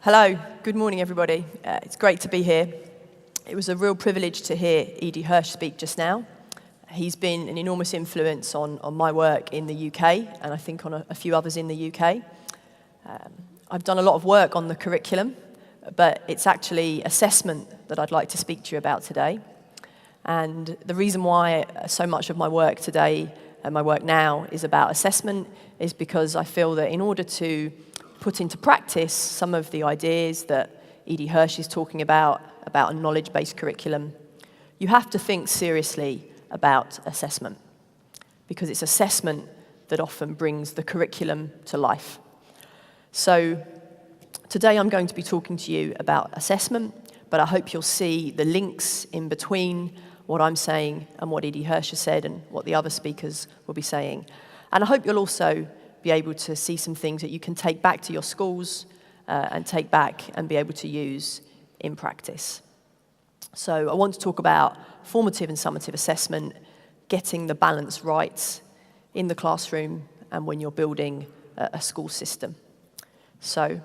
Hello, good morning everybody. It's great to be here. It was a real privilege to hear Edie Hirsch speak just now. He's been an enormous influence on my work in the UK, and I think on a few others in the UK. I've done a lot of work on the curriculum, but it's actually assessment that I'd like to speak to you about today. And the reason why so much of my work today and my work now is about assessment is because I feel that in order to put into practice some of the ideas that Edie Hirsch is talking about a knowledge-based curriculum, you have to think seriously about assessment, because it's assessment that often brings the curriculum to life. So today I'm going to be talking to you about assessment, but I hope you'll see the links in between what I'm saying and what Edie Hirsch has said and what the other speakers will be saying. And I hope you'll also be able to see some things that you can take back to your schools and take back and be able to use in practice. So I want to talk about formative and summative assessment, getting the balance right in the classroom and when you're building a school system. So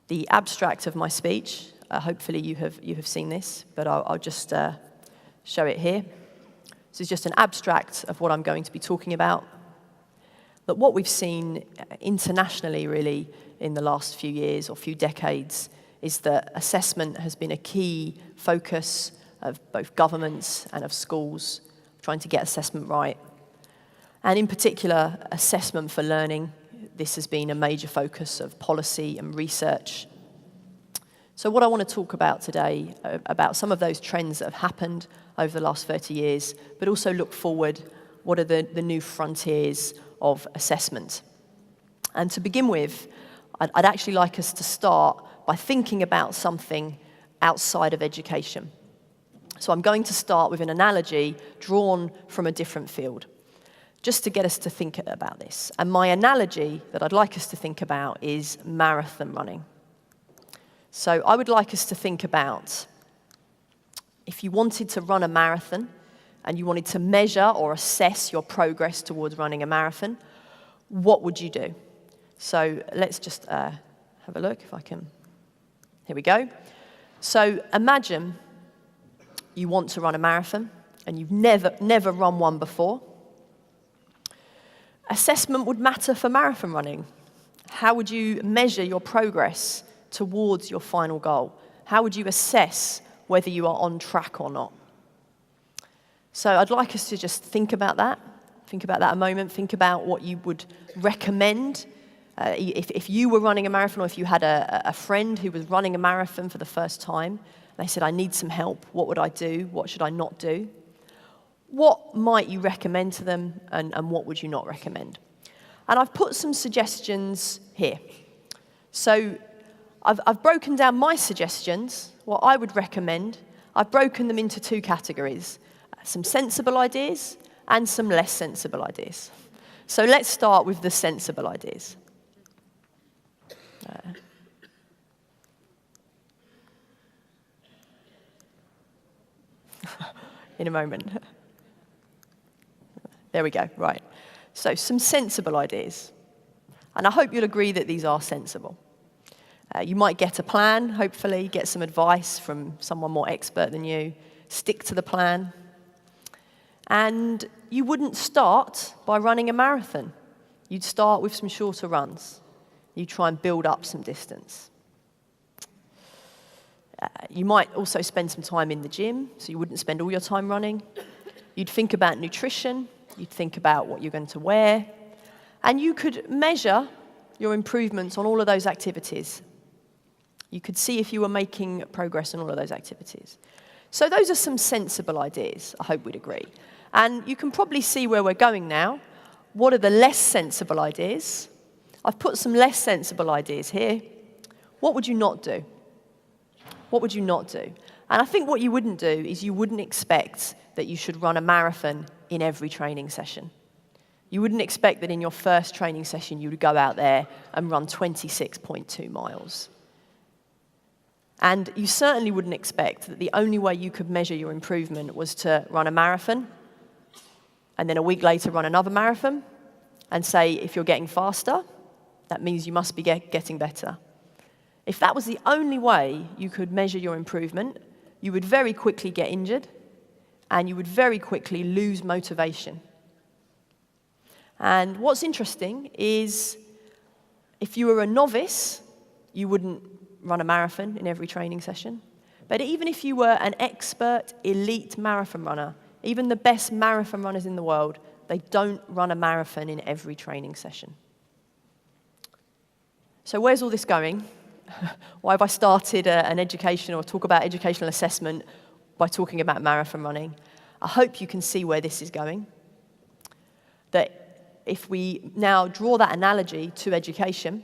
the abstract of my speech, hopefully you have seen this, but I'll just show it here. This is just an abstract of what I'm going to be talking about. But what we've seen internationally, really, in the last few years or few decades is that assessment has been a key focus of both governments and of schools, trying to get assessment right. And in particular, assessment for learning. This has been a major focus of policy and research. So what I want to talk about today, about some of those trends that have happened over the last 30 years, but also look forward, what are the new frontiers of assessment. And to begin with, I'd actually like us to start by thinking about something outside of education. So I'm going to start with an analogy drawn from a different field, just to get us to think about this. And my analogy that I'd like us to think about is marathon running. So I would like us to think about if you wanted to run a marathon and you wanted to measure or assess your progress towards running a marathon, what would you do? So let's just have a look if I can. Here we go. So imagine you want to run a marathon and you've never run one before. Assessment would matter for marathon running. How would you measure your progress towards your final goal? How would you assess whether you are on track or not? So I'd like us to just think about that a moment, think about what you would recommend. If you were running a marathon, or if you had a friend who was running a marathon for the first time, they said, I need some help, what would I do? What should I not do? What might you recommend to them, and what would you not recommend? And I've put some suggestions here. So I've broken down my suggestions, what I would recommend. I've broken them into two categories. Some sensible ideas and some less sensible ideas. So let's start with the sensible ideas. In a moment. There we go, right. So some sensible ideas. And I hope you'll agree that these are sensible. You might get a plan, hopefully, get some advice from someone more expert than you, stick to the plan. And you wouldn't start by running a marathon. You'd start with some shorter runs. You'd try and build up some distance. You might also spend some time in the gym, so you wouldn't spend all your time running. You'd think about nutrition. You'd think about what you're going to wear. And you could measure your improvements on all of those activities. You could see if you were making progress on all of those activities. So those are some sensible ideas, I hope we'd agree. And you can probably see where we're going now. What are the less sensible ideas? I've put some less sensible ideas here. What would you not do? What would you not do? And I think what you wouldn't do is you wouldn't expect that you should run a marathon in every training session. You wouldn't expect that in your first training session you would go out there and run 26.2 miles. And you certainly wouldn't expect that the only way you could measure your improvement was to run a marathon and then a week later run another marathon and say if you're getting faster, that means you must be getting better. If that was the only way you could measure your improvement, you would very quickly get injured, and you would very quickly lose motivation. And what's interesting is, if you were a novice, you wouldn't run a marathon in every training session. But even if you were an expert, elite marathon runner, even the best marathon runners in the world, they don't run a marathon in every training session. So where's all this going? Why have I started an education or talk about educational assessment by talking about marathon running? I hope you can see where this is going. That if we now draw that analogy to education,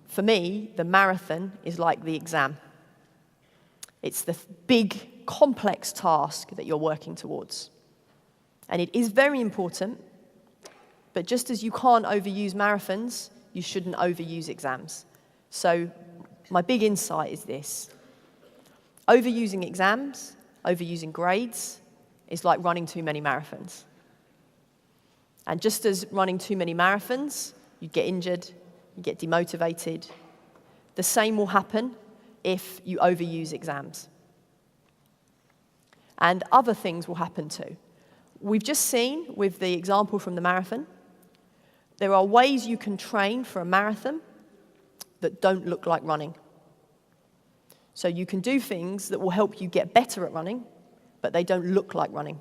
for me, the marathon is like the exam. It's the big, complex task that you're working towards. And it is very important, but just as you can't overuse marathons, you shouldn't overuse exams. So my big insight is this. Overusing exams, overusing grades, is like running too many marathons. And just as running too many marathons, you get injured, you get demotivated, the same will happen if you overuse exams. And other things will happen too. We've just seen, with the example from the marathon, there are ways you can train for a marathon that don't look like running. So you can do things that will help you get better at running, but they don't look like running.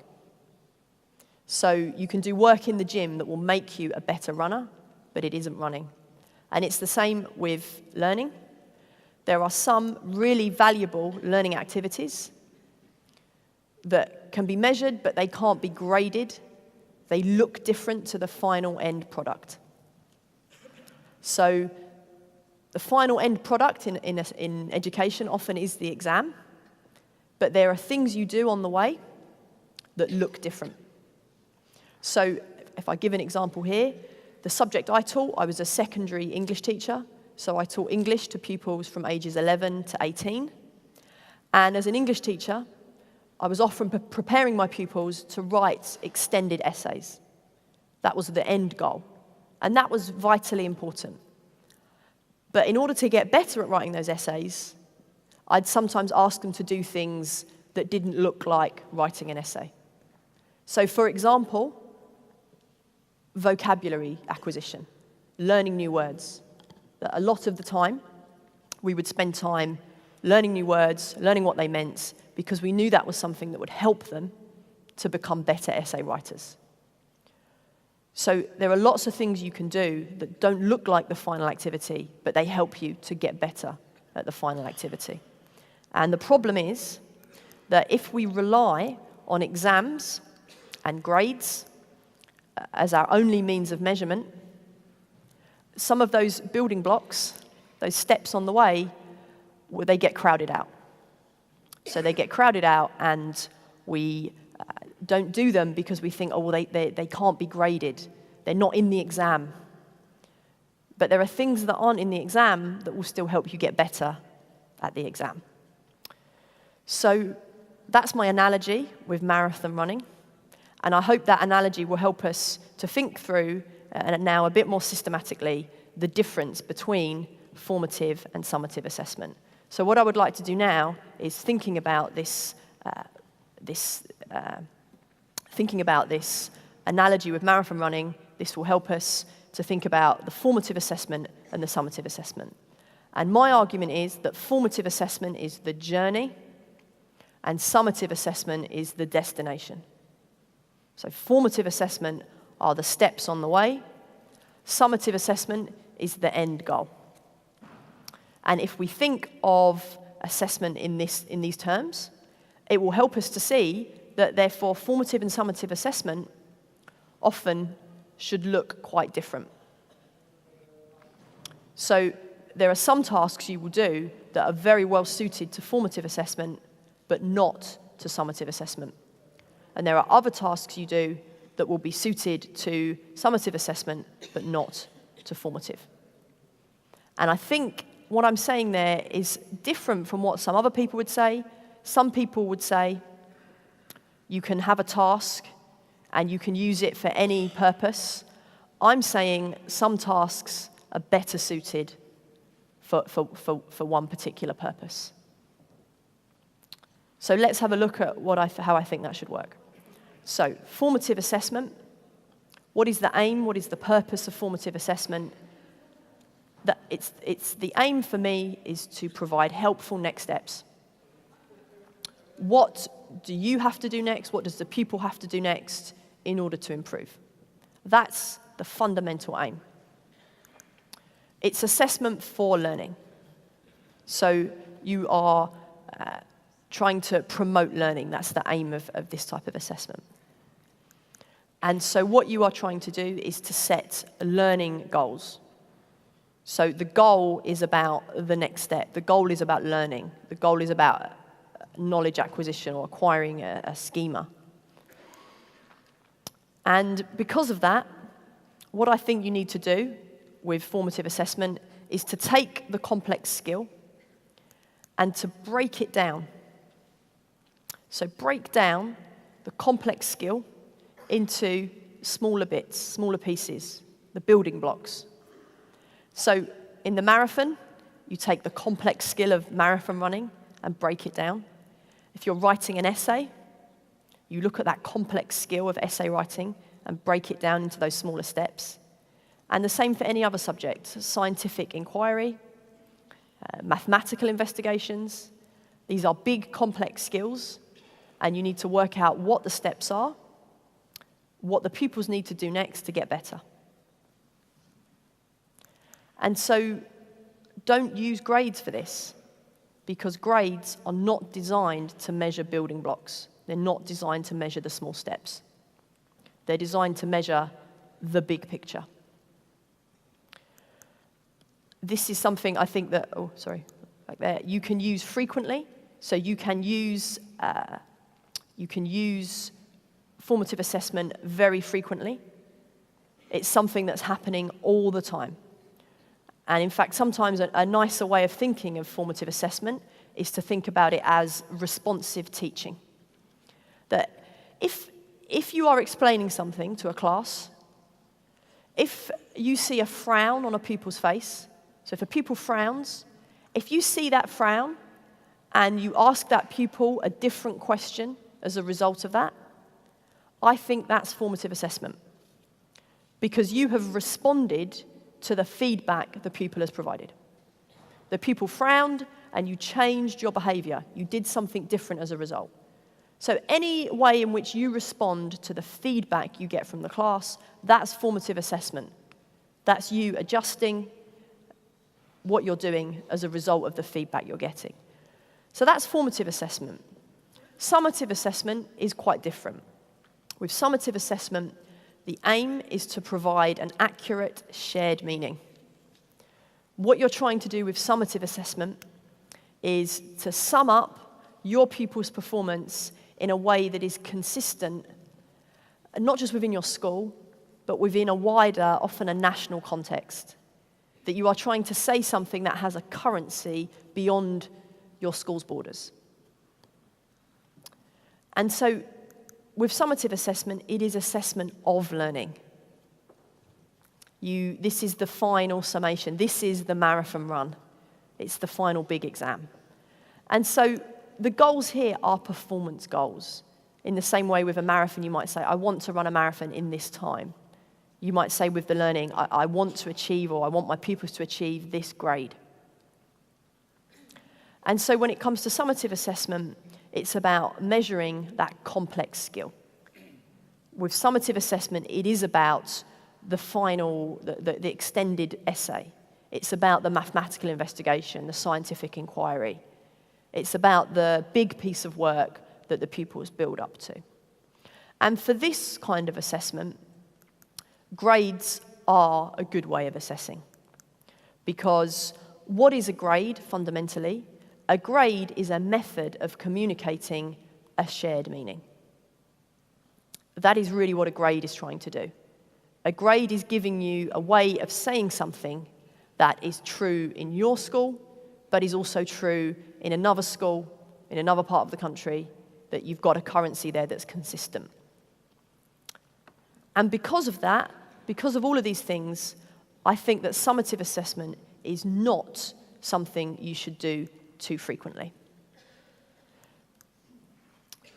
So you can do work in the gym that will make you a better runner, but it isn't running. And it's the same with learning. There are some really valuable learning activities that can be measured, but they can't be graded. They look different to the final end product. So the final end product in education often is the exam, but there are things you do on the way that look different. So if I give an example here, the subject I taught, I was a secondary English teacher, so I taught English to pupils from ages 11 to 18. And as an English teacher, I was often preparing my pupils to write extended essays. That was the end goal. And that was vitally important. But in order to get better at writing those essays, I'd sometimes ask them to do things that didn't look like writing an essay. So for example, vocabulary acquisition, learning new words. A lot of the time, we would spend time learning new words, learning what they meant, because we knew that was something that would help them to become better essay writers. So there are lots of things you can do that don't look like the final activity, but they help you to get better at the final activity. And the problem is that if we rely on exams and grades as our only means of measurement, some of those building blocks, those steps on the way, they get crowded out. So they get crowded out, and we don't do them because we think, oh, well, they can't be graded. They're not in the exam. But there are things that aren't in the exam that will still help you get better at the exam. So that's my analogy with marathon running. And I hope that analogy will help us to think through, now a bit more systematically, the difference between formative and summative assessment. So what I would like to do now is thinking about this analogy with marathon running. This will help us to think about the formative assessment and the summative assessment. And my argument is that formative assessment is the journey, and summative assessment is the destination. So formative assessment are the steps on the way. Summative assessment is the end goal. And if we think of assessment in these terms, it will help us to see that, therefore, formative and summative assessment often should look quite different. So there are some tasks you will do that are very well suited to formative assessment, but not to summative assessment. And there are other tasks you do that will be suited to summative assessment, but not to formative. And I think what I'm saying there is different from what some other people would say. Some people would say you can have a task and you can use it for any purpose. I'm saying some tasks are better suited for one particular purpose. So let's have a look at how I think that should work. So formative assessment. What is the aim? What is the purpose of formative assessment? It's the aim for me is to provide helpful next steps. What do you have to do next? What does the pupil have to do next in order to improve? That's the fundamental aim. It's assessment for learning. So you are trying to promote learning. That's the aim of this type of assessment. And so what you are trying to do is to set learning goals. So the goal is about the next step. The goal is about learning. The goal is about knowledge acquisition or acquiring a schema. And because of that, what I think you need to do with formative assessment is to take the complex skill and to break it down. So break down the complex skill into smaller bits, smaller pieces, the building blocks. So in the marathon, you take the complex skill of marathon running and break it down. If you're writing an essay, you look at that complex skill of essay writing and break it down into those smaller steps. And the same for any other subject, scientific inquiry, mathematical investigations. These are big, complex skills, and you need to work out what the steps are, what the pupils need to do next to get better. And so don't use grades for this, because grades are not designed to measure building blocks. They're not designed to measure the small steps. They're designed to measure the big picture. This is something I think that, like there, you can use frequently. So you can use formative assessment very frequently. It's something that's happening all the time. And in fact, sometimes a nicer way of thinking of formative assessment is to think about it as responsive teaching. That if you are explaining something to a class, if you see a frown on a pupil's face, so if a pupil frowns, if you see that frown and you ask that pupil a different question as a result of that, I think that's formative assessment, because you have responded to the feedback the pupil has provided. The pupil frowned and you changed your behavior. You did something different as a result. So any way in which you respond to the feedback you get from the class, that's formative assessment. That's you adjusting what you're doing as a result of the feedback you're getting. So that's formative assessment. Summative assessment is quite different. With summative assessment, the aim is to provide an accurate shared meaning. What you're trying to do with summative assessment is to sum up your pupil's performance in a way that is consistent, not just within your school, but within a wider, often a national context. That you are trying to say something that has a currency beyond your school's borders. And so, with summative assessment, it is assessment of learning. This is the final summation. This is the marathon run. It's the final big exam. And so the goals here are performance goals. In the same way with a marathon, you might say, I want to run a marathon in this time. You might say with the learning, I want to achieve, or I want my pupils to achieve this grade. And so when it comes to summative assessment, it's about measuring that complex skill. With summative assessment, it is about the final, the extended essay. It's about the mathematical investigation, the scientific inquiry. It's about the big piece of work that the pupils build up to. And for this kind of assessment, grades are a good way of assessing. Because what is a grade, fundamentally? A grade is a method of communicating a shared meaning. That is really what a grade is trying to do. A grade is giving you a way of saying something that is true in your school, but is also true in another school, in another part of the country, that you've got a currency there that's consistent. And because of that, because of all of these things, I think that summative assessment is not something you should do too frequently.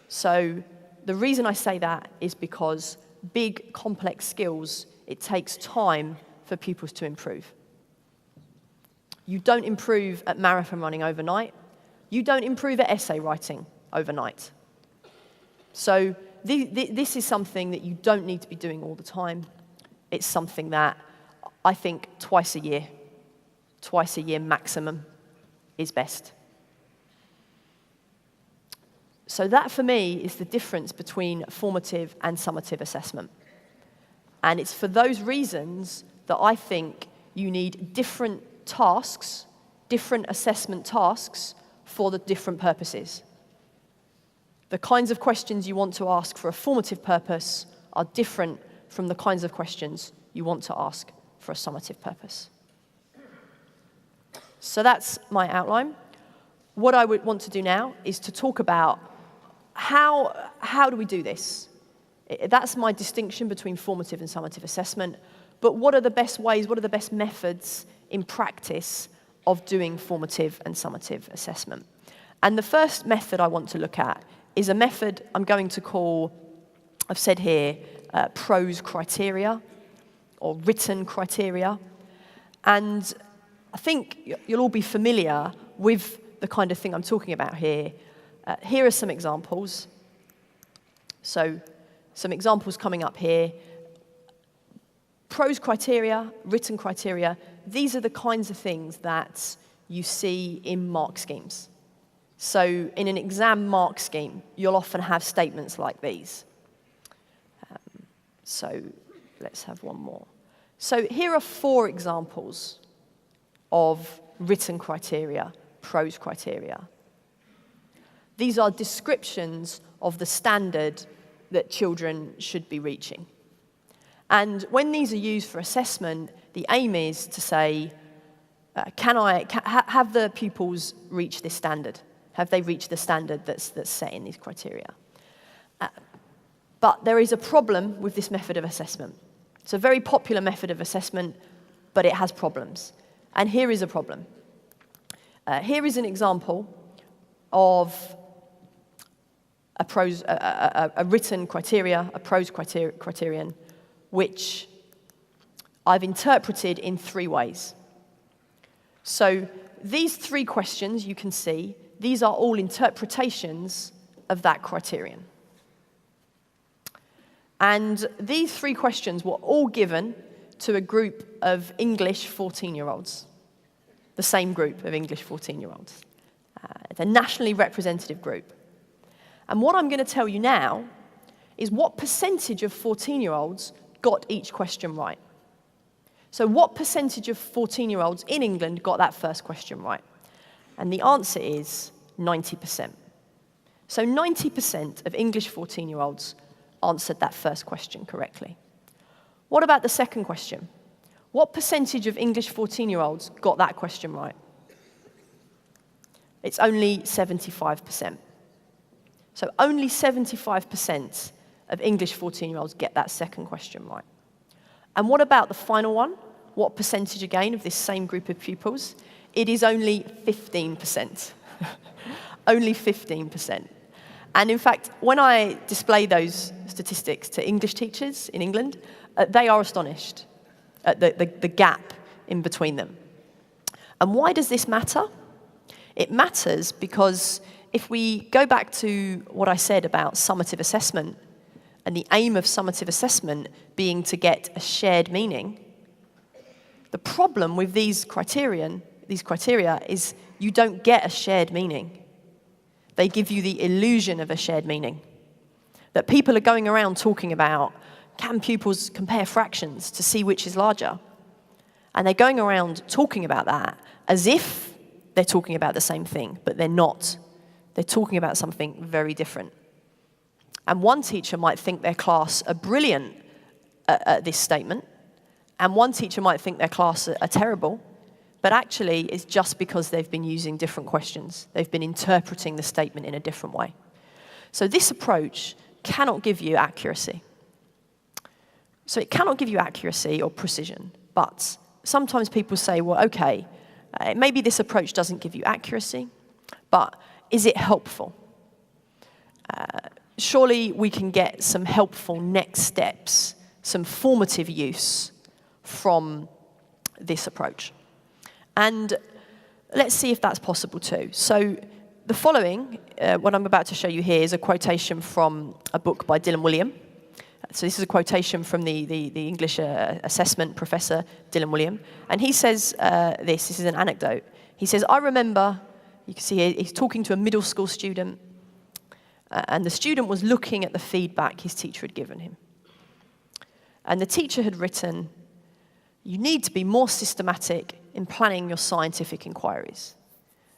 So the reason I say that is because big, complex skills, it takes time for pupils to improve. You don't improve at marathon running overnight. You don't improve at essay writing overnight. So this is something that you don't need to be doing all the time. It's something that I think twice a year maximum is best. So that, for me, is the difference between formative and summative assessment. And it's for those reasons that I think you need different tasks, different assessment tasks for the different purposes. The kinds of questions you want to ask for a formative purpose are different from the kinds of questions you want to ask for a summative purpose. So that's my outline. What I would want to do now is to talk about how do we do this? That's my distinction between formative and summative assessment. But what are the best ways, what are the best methods in practice of doing formative and summative assessment? And the first method I want to look at is a method I'm going to call, I've said here, prose criteria or written criteria. And I think you'll all be familiar with the kind of thing I'm talking about here. Here are some examples. So some examples coming up here. Prose criteria, written criteria, these are the kinds of things that you see in mark schemes. So in an exam mark scheme, you'll often have statements like these. So let's have one more. So here are 4 examples of written criteria, prose criteria. These are descriptions of the standard that children should be reaching. And when these are used for assessment, the aim is to say, have the pupils reached this standard? Have they reached the standard that's set in these criteria? But there is a problem with this method of assessment. It's a very popular method of assessment, but it has problems. And here is a problem. Here is an example of a written criteria, a prose criterion, which I've interpreted in 3 ways. So these 3 questions you can see, these are all interpretations of that criterion. And these 3 questions were all given to a group of English 14-year-olds, the same group of English 14-year-olds. It's a nationally representative group. And what I'm going to tell you now is what percentage of 14-year-olds got each question right. So what percentage of 14-year-olds in England got that first question right? And the answer is 90%. So 90% of English 14-year-olds answered that first question correctly. What about the second question? What percentage of English 14-year-olds got that question right? It's only 75%. So only 75% of English 14-year-olds get that second question right. And what about the final one? What percentage again of this same group of pupils? It is only 15%. Only 15%. And in fact, when I display those statistics to English teachers in England, they are astonished at the gap in between them. And why does this matter? It matters because if we go back to what I said about summative assessment, and the aim of summative assessment being to get a shared meaning, the problem with these criteria is you don't get a shared meaning. They give you the illusion of a shared meaning. That people are going around talking about, can pupils compare fractions to see which is larger? And they're going around talking about that as if they're talking about the same thing, but they're not. They're talking about something very different. And one teacher might think their class are brilliant at this statement, and one teacher might think their class are terrible, but actually it's just because they've been using different questions. They've been interpreting the statement in a different way. So this approach cannot give you accuracy. So it cannot give you accuracy or precision, but sometimes people say, well, okay, Maybe this approach doesn't give you accuracy, but is it helpful? Surely we can get some helpful next steps, some formative use from this approach. And let's see if that's possible too. So the following, what I'm about to show you here, is a quotation from a book by Dylan William. So this is a quotation from the English assessment professor, Dylan William. And he says this is an anecdote. He says, I remember, you can see here, he's talking to a middle school student, and the student was looking at the feedback his teacher had given him. And the teacher had written, you need to be more systematic in planning your scientific inquiries.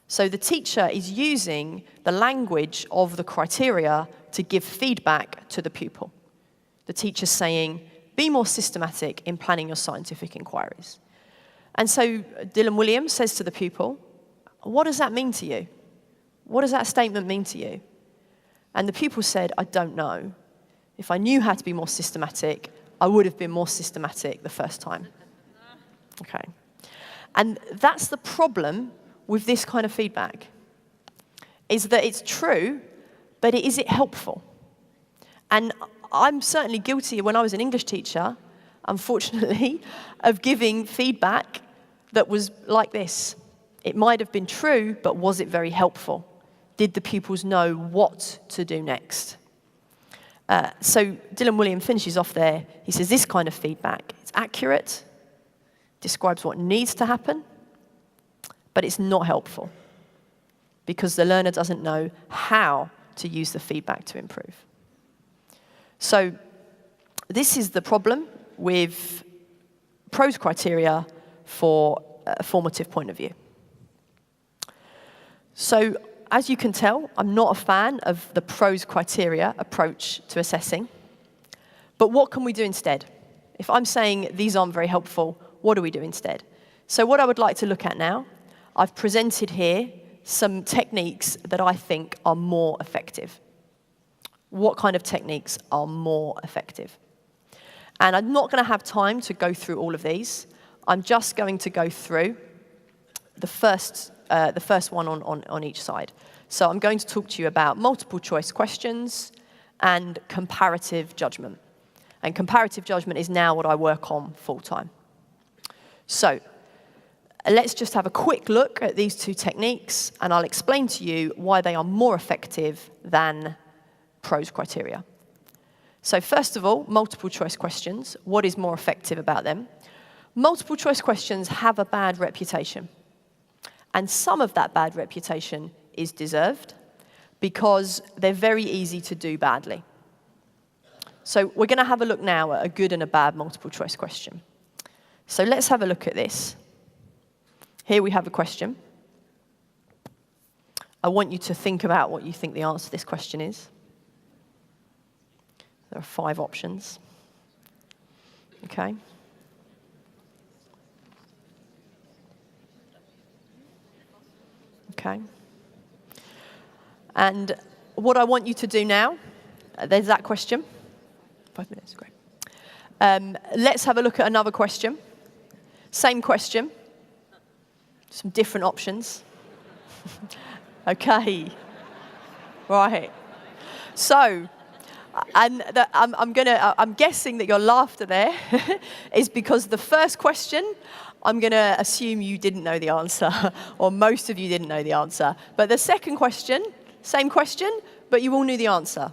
So the teacher is using the language of the criteria to give feedback to the pupil. The teacher's saying, be more systematic in planning your scientific inquiries. And so Dylan Williams says to the pupil, what does that mean to you? What does that statement mean to you? And the pupil said, I don't know. If I knew how to be more systematic, I would have been more systematic the first time. Okay. And that's the problem with this kind of feedback, is that it's true, but is it helpful? And I'm certainly guilty when I was an English teacher, unfortunately, of giving feedback that was like this. It might have been true, but was it very helpful? Did the pupils know what to do next? So Dylan William finishes off there. He says this kind of feedback, it's accurate, describes what needs to happen, but it's not helpful because the learner doesn't know how to use the feedback to improve. So this is the problem with PROS criteria for a formative point of view. So as you can tell, I'm not a fan of the PROS criteria approach to assessing. But what can we do instead? If I'm saying these aren't very helpful, what do we do instead? So what I would like to look at now, I've presented here some techniques that I think are more effective. What kind of techniques are more effective? And I'm not going to have time to go through all of these. I'm just going to go through the first one on each side. So I'm going to talk to you about multiple choice questions and comparative judgment. And comparative judgment is now what I work on full time. So let's just have a quick look at these two techniques, and I'll explain to you why they are more effective than PROS criteria. So first of all, multiple choice questions. What is more effective about them? Multiple choice questions have a bad reputation. And some of that bad reputation is deserved because they're very easy to do badly. So we're going to have a look now at a good and a bad multiple choice question. So let's have a look at this. Here we have a question. I want you to think about what you think the answer to this question is. There are 5 options. Okay. Okay. And what I want you to do now, there's that question. 5 minutes, great. Let's have a look at another question. Same question. Some different options. Okay. Right. So, I'm guessing that your laughter there is because the first question, I'm going to assume you didn't know the answer, or most of you didn't know the answer. But the second question, same question, but you all knew the answer.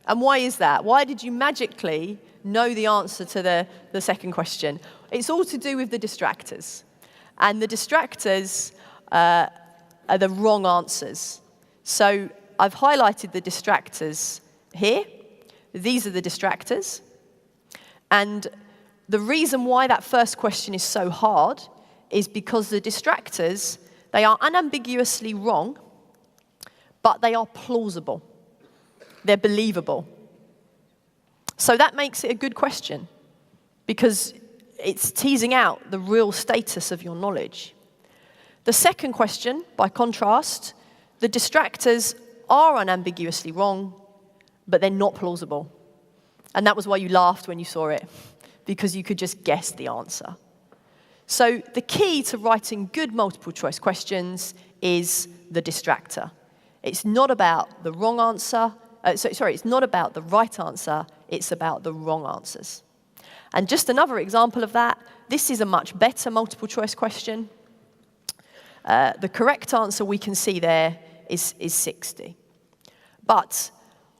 And why is that? Why did you magically know the answer to the second question? It's all to do with the distractors. And the distractors are the wrong answers. So I've highlighted the distractors here. These are the distractors. And the reason why that first question is so hard is because the distractors, they are unambiguously wrong, but they are plausible. They're believable. So that makes it a good question because it's teasing out the real status of your knowledge. The second question, by contrast, the distractors are unambiguously wrong, but they're not plausible. And that was why you laughed when you saw it, because you could just guess the answer. So the key to writing good multiple choice questions is the distractor. It's not about the wrong answer. It's not about the right answer. It's about the wrong answers. And just another example of that, this is a much better multiple choice question. The correct answer we can see there is 60. But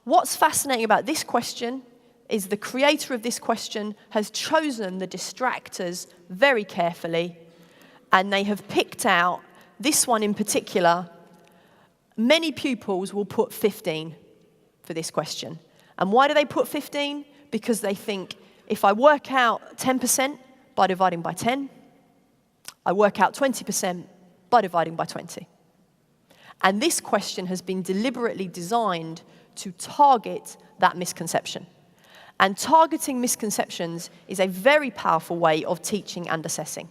what's fascinating about this question is the creator of this question has chosen the distractors very carefully, and they have picked out this one in particular. Many pupils will put 15 for this question. And why do they put 15? Because they think, if I work out 10% by dividing by 10, I work out 20% by dividing by 20. And this question has been deliberately designed to target that misconception. And targeting misconceptions is a very powerful way of teaching and assessing.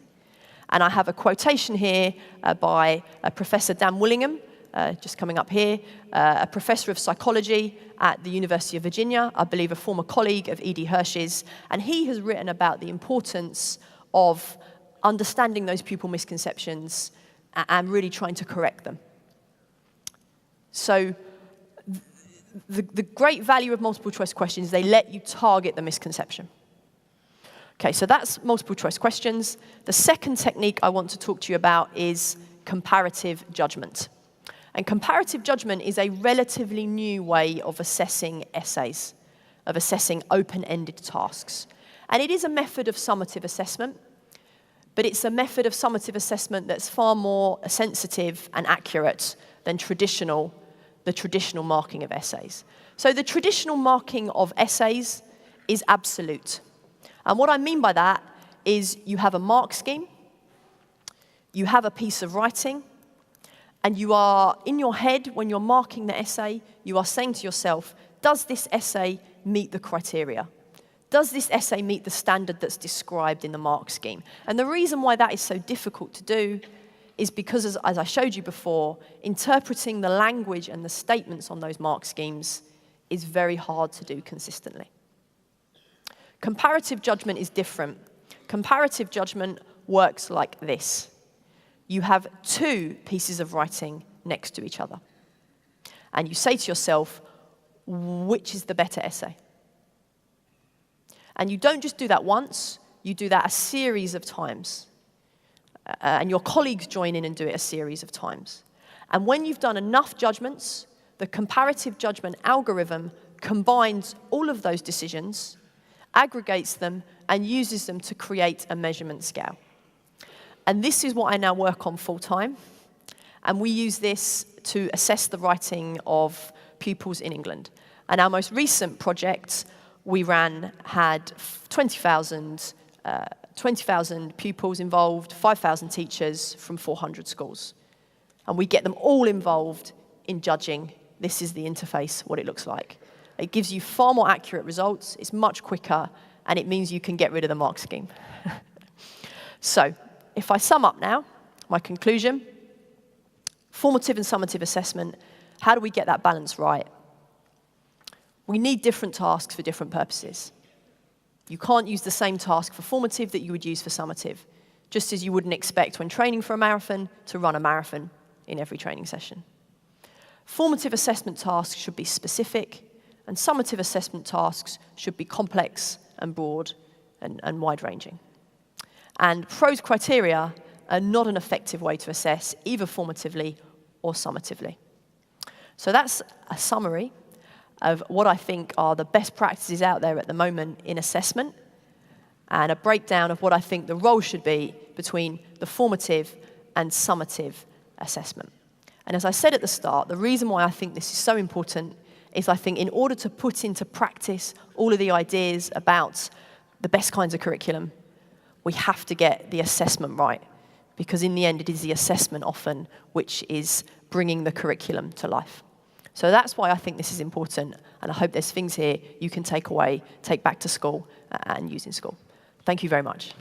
And I have a quotation here by Professor Dan Willingham, just coming up here, a professor of psychology at the University of Virginia, I believe a former colleague of E.D. Hirsch's, and he has written about the importance of understanding those pupil misconceptions and really trying to correct them. So the great value of multiple choice questions, they let you target the misconception. Okay, so that's multiple choice questions. The second technique I want to talk to you about is comparative judgment. And comparative judgment is a relatively new way of assessing essays, of assessing open-ended tasks. And it is a method of summative assessment, but it's a method of summative assessment that's far more sensitive and accurate than the traditional marking of essays. So the traditional marking of essays is absolute. And what I mean by that is you have a mark scheme, you have a piece of writing, and you are, in your head, when you're marking the essay, you are saying to yourself, does this essay meet the criteria? Does this essay meet the standard that's described in the mark scheme? And the reason why that is so difficult to do is because, as I showed you before, interpreting the language and the statements on those mark schemes is very hard to do consistently. Comparative judgment is different. Comparative judgment works like this. You have two pieces of writing next to each other. And you say to yourself, which is the better essay? And you don't just do that once, you do that a series of times. And your colleagues join in and do it a series of times. And when you've done enough judgments, the comparative judgment algorithm combines all of those decisions, aggregates them, and uses them to create a measurement scale. And this is what I now work on full-time. And we use this to assess the writing of pupils in England. And our most recent project we ran had 20,000 pupils involved, 5,000 teachers from 400 schools. And we get them all involved in judging. This is the interface, what it looks like. It gives you far more accurate results, it's much quicker, and it means you can get rid of the mark scheme. So, if I sum up now, my conclusion, formative and summative assessment, how do we get that balance right? We need different tasks for different purposes. You can't use the same task for formative that you would use for summative, just as you wouldn't expect when training for a marathon to run a marathon in every training session. Formative assessment tasks should be specific, and summative assessment tasks should be complex and broad and wide-ranging. And PRO's criteria are not an effective way to assess, either formatively or summatively. So that's a summary of what I think are the best practices out there at the moment in assessment, and a breakdown of what I think the role should be between the formative and summative assessment. And as I said at the start, the reason why I think this is so important is I think in order to put into practice all of the ideas about the best kinds of curriculum, we have to get the assessment right, because in the end it is the assessment often which is bringing the curriculum to life. So that's why I think this is important, and I hope there's things here you can take away, take back to school, and use in school. Thank you very much.